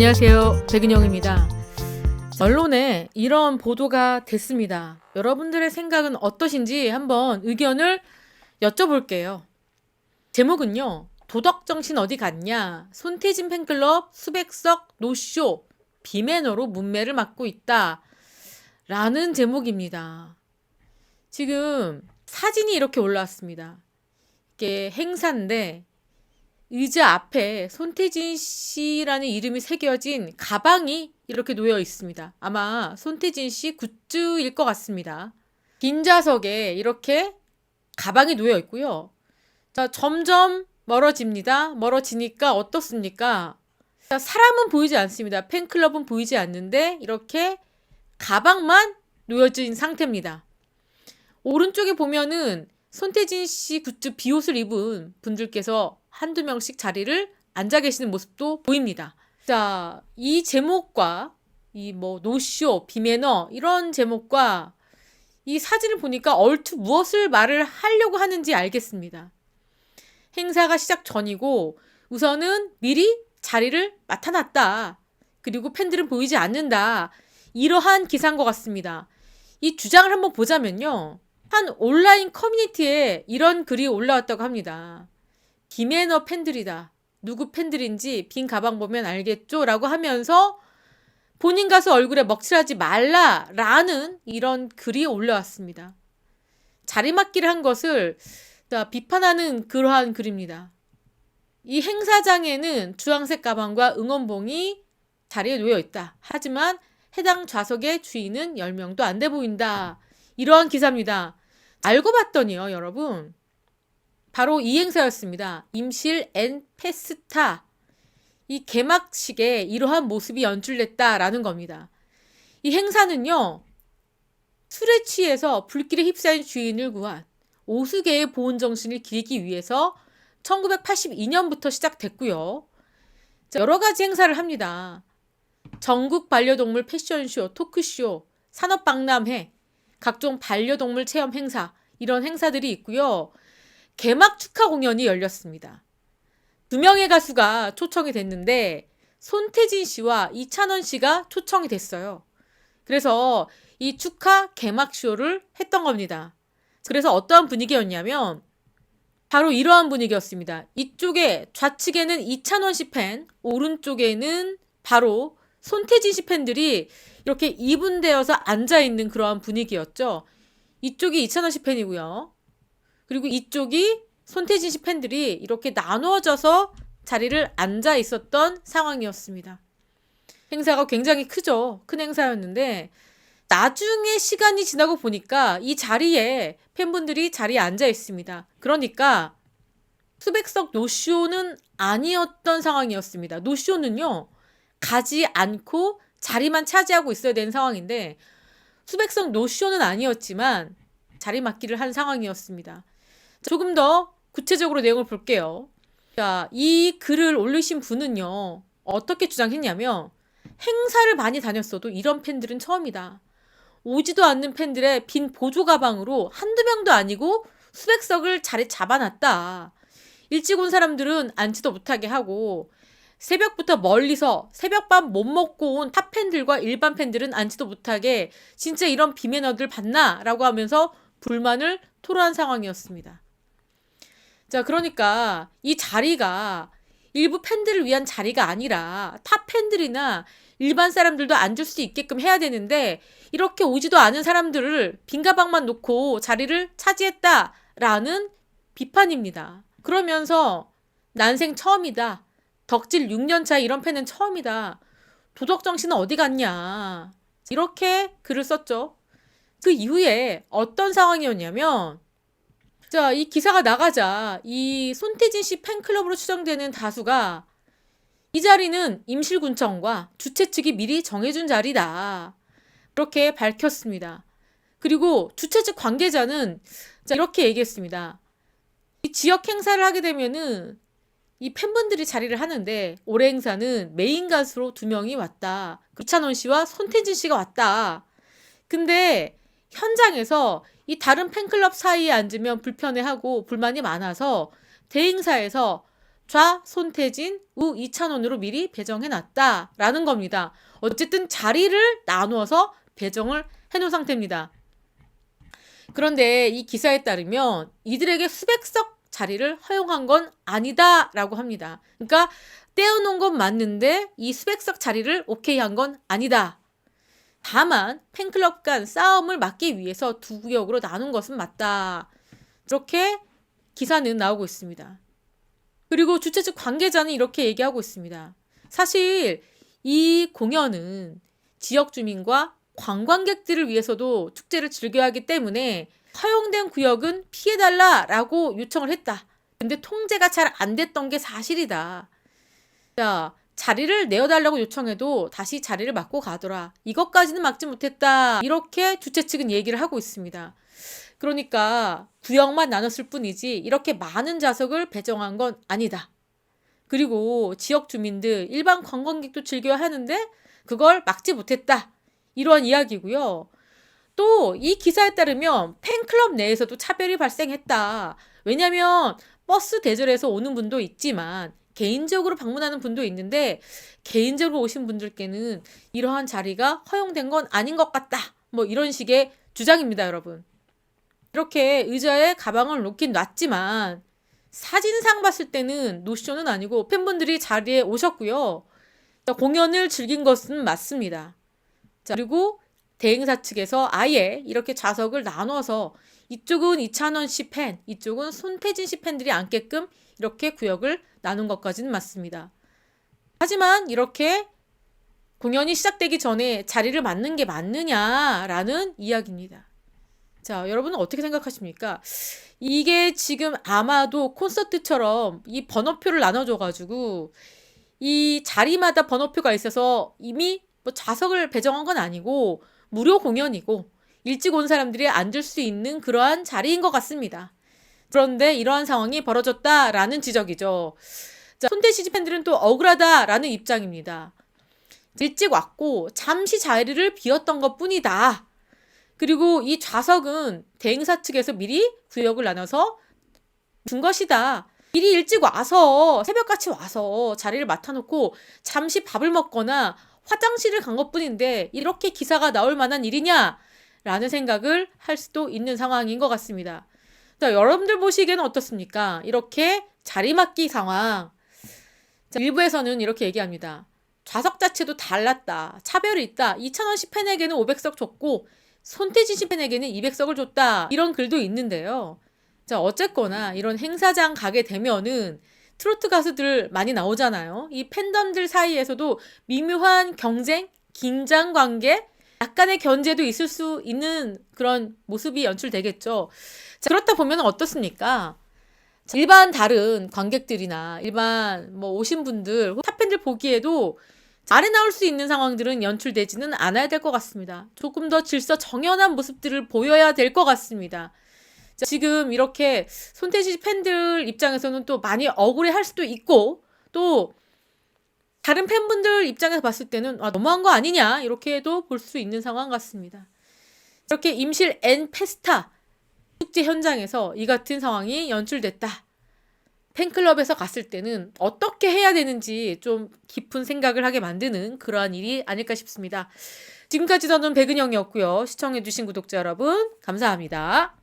안녕하세요. 백은영입니다. 언론에 이런 보도가 됐습니다. 여러분들의 생각은 어떠신지 한번 의견을 여쭤볼게요. 제목은요. 도덕정신 어디 갔냐? 손태진 팬클럽 수백석 노쇼 비매너로 문매를 맞고 있다. 라는 제목입니다. 지금 사진이 이렇게 올라왔습니다. 이게 행사인데 의자 앞에 손태진 씨라는 이름이 새겨진 가방이 이렇게 놓여 있습니다. 아마 손태진 씨 굿즈일 것 같습니다. 빈 좌석에 이렇게 가방이 놓여 있고요. 자, 점점 멀어집니다. 멀어지니까 어떻습니까? 자, 사람은 보이지 않습니다. 팬클럽은 보이지 않는데 이렇게 가방만 놓여진 상태입니다. 오른쪽에 보면은 손태진 씨 굿즈 비옷을 입은 분들께서 한두 명씩 자리를 앉아 계시는 모습도 보입니다. 자, 이 제목과 이 노쇼, 비매너 이런 제목과 이 사진을 보니까 얼추 무엇을 말을 하려고 하는지 알겠습니다. 행사가 시작 전이고 우선은 미리 자리를 맡아놨다. 그리고 팬들은 보이지 않는다. 이러한 기사인 것 같습니다. 이 주장을 한번 보자면요. 한 온라인 커뮤니티에 이런 글이 올라왔다고 합니다. 비매너 팬들이다. 누구 팬들인지 빈 가방 보면 알겠죠? 라고 하면서 본인 가수 얼굴에 먹칠하지 말라라는 이런 글이 올라왔습니다. 자리맡기를 한 것을 비판하는 그러한 글입니다. 이 행사장에는 주황색 가방과 응원봉이 자리에 놓여 있다. 하지만 해당 좌석의 주인은 10명도 안 돼 보인다. 이러한 기사입니다. 알고 봤더니요, 여러분. 바로 이 행사였습니다. 임실 앤 페스타. 이 개막식에 이러한 모습이 연출됐다라는 겁니다. 이 행사는요. 술에 취해서 불길에 휩싸인 주인을 구한 오수계의 보온 정신을 기리기 위해서 1982년부터 시작됐고요. 여러 가지 행사를 합니다. 전국 반려동물 패션쇼, 토크쇼, 산업박람회, 각종 반려동물 체험 행사 이런 행사들이 있고요. 개막 축하 공연이 열렸습니다. 2명의 가수가 초청이 됐는데 손태진 씨와 이찬원 씨가 초청이 됐어요. 그래서 이 축하 개막 쇼를 했던 겁니다. 그래서 어떠한 분위기였냐면 바로 이러한 분위기였습니다. 이쪽에 좌측에는 이찬원 씨 팬, 오른쪽에는 바로 손태진 씨 팬들이 이렇게 이분되어서 앉아있는 그러한 분위기였죠. 이쪽이 이찬원 씨 팬이고요. 그리고 이쪽이 손태진 씨 팬들이 이렇게 나누어져서 자리를 앉아 있었던 상황이었습니다. 행사가 굉장히 크죠. 큰 행사였는데 나중에 시간이 지나고 보니까 이 자리에 팬분들이 자리에 앉아 있습니다. 그러니까 수백석 노쇼는 아니었던 상황이었습니다. 노쇼는요. 가지 않고 자리만 차지하고 있어야 되는 상황인데 수백석 노쇼는 아니었지만 자리맡기를 한 상황이었습니다. 조금 더 구체적으로 내용을 볼게요. 자, 이 글을 올리신 분은요. 어떻게 주장했냐면 행사를 많이 다녔어도 이런 팬들은 처음이다. 오지도 않는 팬들의 빈 보조 가방으로 한두 명도 아니고 수백석을 자리 잡아놨다. 일찍 온 사람들은 앉지도 못하게 하고 새벽부터 멀리서 새벽밥 못 먹고 온 탑팬들과 일반 팬들은 앉지도 못하게 진짜 이런 비매너들 봤나? 라고 하면서 불만을 토로한 상황이었습니다. 자, 그러니까 이 자리가 일부 팬들을 위한 자리가 아니라 탑팬들이나 일반 사람들도 앉을 수 있게끔 해야 되는데 이렇게 오지도 않은 사람들을 빈 가방만 놓고 자리를 차지했다라는 비판입니다. 그러면서 난생 처음이다. 덕질 6년차 이런 팬은 처음이다. 도덕정신은 어디 갔냐. 이렇게 글을 썼죠. 그 이후에 어떤 상황이었냐면 자, 이 기사가 나가자 이 손태진 씨 팬클럽으로 추정되는 다수가 이 자리는 임실군청과 주최 측이 미리 정해준 자리다. 그렇게 밝혔습니다. 그리고 주최 측 관계자는 이렇게 얘기했습니다. 이 지역 행사를 하게 되면은 이 팬분들이 자리를 하는데 올해 행사는 메인 가수로 2명이 왔다. 이찬원 씨와 손태진 씨가 왔다. 근데 현장에서 이 다른 팬클럽 사이에 앉으면 불편해하고 불만이 많아서 대행사에서 좌 손태진, 우 이찬원으로 미리 배정해놨다라는 겁니다. 어쨌든 자리를 나누어서 배정을 해놓은 상태입니다. 그런데 이 기사에 따르면 이들에게 수백석 자리를 허용한 건 아니다라고 합니다. 그러니까 떼어놓은 건 맞는데 이 수백석 자리를 오케이 한 건 아니다. 다만 팬클럽 간 싸움을 막기 위해서 두 구역으로 나눈 것은 맞다. 이렇게 기사는 나오고 있습니다. 그리고 주최 측 관계자는 이렇게 얘기하고 있습니다. 사실 이 공연은 지역 주민과 관광객들을 위해서도 축제를 즐겨야 하기 때문에 허용된 구역은 피해달라라고 요청을 했다. 근데 통제가 잘 안 됐던 게 사실이다. 자, 자리를 내어달라고 요청해도 다시 자리를 막고 가더라. 이것까지는 막지 못했다. 이렇게 주최 측은 얘기를 하고 있습니다. 그러니까 구역만 나눴을 뿐이지 이렇게 많은 좌석을 배정한 건 아니다. 그리고 지역 주민들, 일반 관광객도 즐겨야 하는데 그걸 막지 못했다. 이러한 이야기고요. 또 이 기사에 따르면 팬클럽 내에서도 차별이 발생했다. 왜냐하면 버스 대절해서 오는 분도 있지만 개인적으로 방문하는 분도 있는데 개인적으로 오신 분들께는 이러한 자리가 허용된 건 아닌 것 같다. 뭐 이런 식의 주장입니다, 여러분. 이렇게 의자에 가방을 놓긴 놨지만 사진상 봤을 때는 노쇼는 아니고 팬분들이 자리에 오셨고요. 공연을 즐긴 것은 맞습니다. 자, 그리고 대행사 측에서 아예 이렇게 좌석을 나눠서 이쪽은 이찬원 씨 팬, 이쪽은 손태진 씨 팬들이 앉게끔 이렇게 구역을 나눈 것까지는 맞습니다. 하지만 이렇게 공연이 시작되기 전에 자리를 맞는 게 맞느냐라는 이야기입니다. 자, 여러분은 어떻게 생각하십니까? 이게 지금 아마도 콘서트처럼 이 번호표를 나눠줘가지고 이 자리마다 번호표가 있어서 이미 뭐 좌석을 배정한 건 아니고 무료 공연이고 일찍 온 사람들이 앉을 수 있는 그러한 자리인 것 같습니다. 그런데 이러한 상황이 벌어졌다라는 지적이죠. 자, 손태진 팬들은 또 억울하다라는 입장입니다. 일찍 왔고 잠시 자리를 비웠던 것뿐이다. 그리고 이 좌석은 대행사 측에서 미리 구역을 나눠서 준 것이다. 미리 일찍 와서 새벽같이 와서 자리를 맡아놓고 잠시 밥을 먹거나 화장실을 간 것뿐인데 이렇게 기사가 나올 만한 일이냐? 라는 생각을 할 수도 있는 상황인 것 같습니다. 자, 여러분들 보시기에는 어떻습니까? 이렇게 자리맡기 상황. 자, 일부에서는 이렇게 얘기합니다. 좌석 자체도 달랐다. 차별이 있다. 이찬원 씨 팬에게는 500석 줬고 손태진 씨 팬에게는 200석을 줬다. 이런 글도 있는데요. 자, 어쨌거나 이런 행사장 가게 되면은 트로트 가수들 많이 나오잖아요. 이 팬덤들 사이에서도 미묘한 경쟁, 긴장 관계, 약간의 견제도 있을 수 있는 그런 모습이 연출되겠죠. 자, 그렇다 보면 어떻습니까? 일반 다른 관객들이나 일반 뭐 오신 분들, 탑팬들 보기에도 아래 나올 수 있는 상황들은 연출되지는 않아야 될 것 같습니다. 조금 더 질서 정연한 모습들을 보여야 될 것 같습니다. 자, 지금 이렇게 손태진 팬들 입장에서는 또 많이 억울해할 수도 있고 또 다른 팬분들 입장에서 봤을 때는 너무한 거 아니냐 이렇게도 볼 수 있는 상황 같습니다. 이렇게 임실 N 페스타 축제 현장에서 이 같은 상황이 연출됐다. 팬클럽에서 갔을 때는 어떻게 해야 되는지 좀 깊은 생각을 하게 만드는 그러한 일이 아닐까 싶습니다. 지금까지 저는 백은영이었고요. 시청해주신 구독자 여러분 감사합니다.